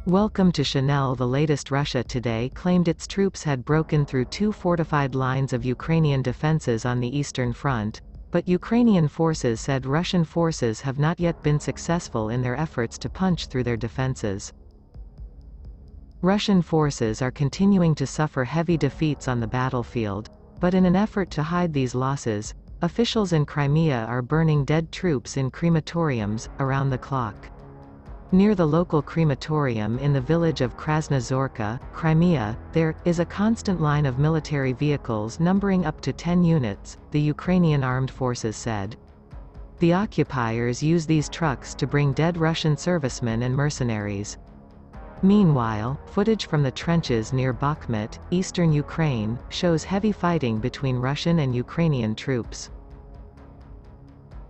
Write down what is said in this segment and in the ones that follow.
Welcome to Chanel. The latest. Russia today claimed its troops had broken through two fortified lines of Ukrainian defenses on the Eastern Front, but Ukrainian forces said Russian forces have not yet been successful in their efforts to punch through their defenses. Russian forces are continuing to suffer heavy defeats on the battlefield, but in an effort to hide these losses, officials in Crimea are burning dead troops in crematoriums, around the clock. Near the local crematorium in the village of Krasnozorka, Crimea, there is a constant line of military vehicles numbering up to 10 units, the Ukrainian armed forces said. The occupiers use these trucks to bring dead Russian servicemen and mercenaries. Meanwhile, footage from the trenches near Bakhmut, eastern Ukraine, shows heavy fighting between Russian and Ukrainian troops.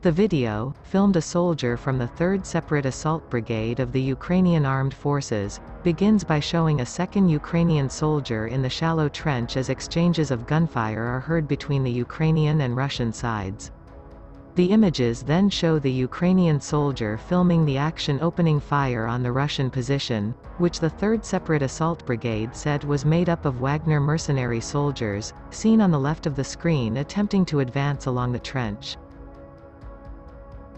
The video, filmed a soldier from the 3rd Separate Assault Brigade of the Ukrainian Armed Forces, begins by showing a second Ukrainian soldier in the shallow trench as exchanges of gunfire are heard between the Ukrainian and Russian sides. The images then show the Ukrainian soldier filming the action opening fire on the Russian position, which the 3rd Separate Assault Brigade said was made up of Wagner mercenary soldiers, seen on the left of the screen attempting to advance along the trench.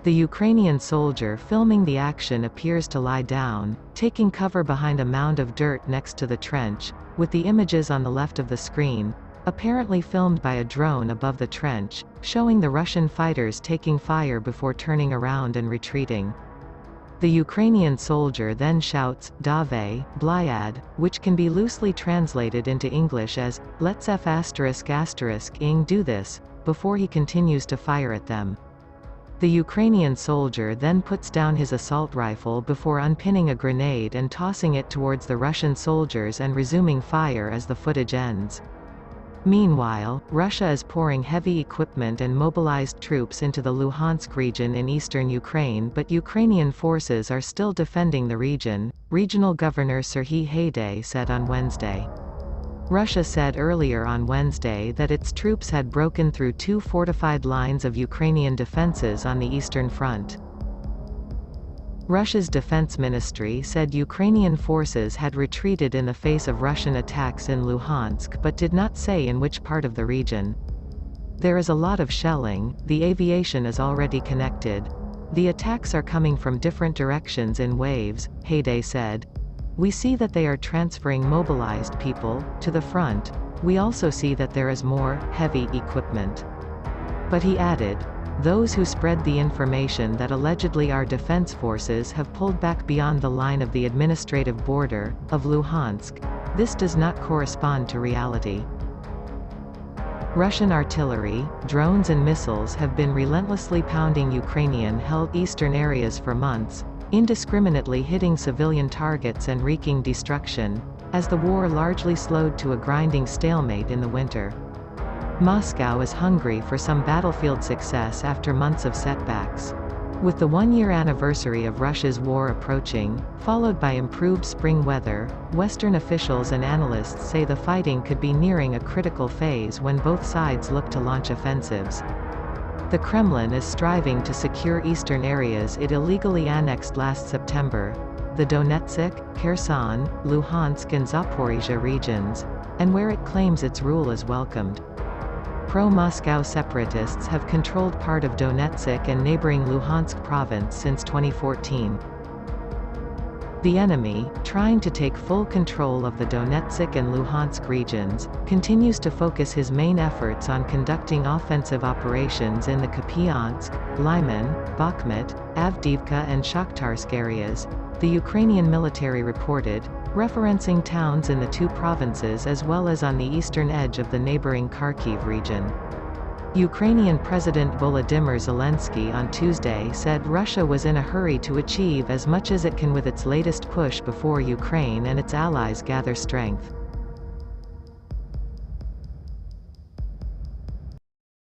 The Ukrainian soldier filming the action appears to lie down, taking cover behind a mound of dirt next to the trench, with the images on the left of the screen, apparently filmed by a drone above the trench, showing the Russian fighters taking fire before turning around and retreating. The Ukrainian soldier then shouts, "Dave, Blyad," which can be loosely translated into English as, "Let's **ing do this," before he continues to fire at them. The Ukrainian soldier then puts down his assault rifle before unpinning a grenade and tossing it towards the Russian soldiers and resuming fire as the footage ends. Meanwhile, Russia is pouring heavy equipment and mobilized troops into the Luhansk region in eastern Ukraine, but Ukrainian forces are still defending the region, Regional Governor Serhiy Haidai said on Wednesday. Russia said earlier on Wednesday that its troops had broken through two fortified lines of Ukrainian defenses on the Eastern Front. Russia's defense ministry said Ukrainian forces had retreated in the face of Russian attacks in Luhansk but did not say in which part of the region. "There is a lot of shelling, the aviation is already connected. The attacks are coming from different directions in waves," Haidai said. "We see that they are transferring mobilized people to the front. We also see that there is more heavy equipment." But he added, "Those who spread the information that allegedly our defense forces have pulled back beyond the line of the administrative border of Luhansk, this does not correspond to reality." Russian artillery, drones and missiles have been relentlessly pounding Ukrainian-held eastern areas for months, indiscriminately hitting civilian targets and wreaking destruction, as the war largely slowed to a grinding stalemate in the winter. Moscow is hungry for some battlefield success after months of setbacks. With the one-year anniversary of Russia's war approaching, followed by improved spring weather, Western officials and analysts say the fighting could be nearing a critical phase when both sides look to launch offensives. The Kremlin is striving to secure eastern areas it illegally annexed last September, the Donetsk, Kherson, Luhansk and Zaporizhzhia regions, and where it claims its rule is welcomed. Pro-Moscow separatists have controlled part of Donetsk and neighboring Luhansk province since 2014. The enemy, trying to take full control of the Donetsk and Luhansk regions, continues to focus his main efforts on conducting offensive operations in the Kupiansk, Lyman, Bakhmut, Avdiivka and Shakhtarsk areas, the Ukrainian military reported, referencing towns in the two provinces as well as on the eastern edge of the neighboring Kharkiv region. Ukrainian President Volodymyr Zelensky on Tuesday said Russia was in a hurry to achieve as much as it can with its latest push before Ukraine and its allies gather strength.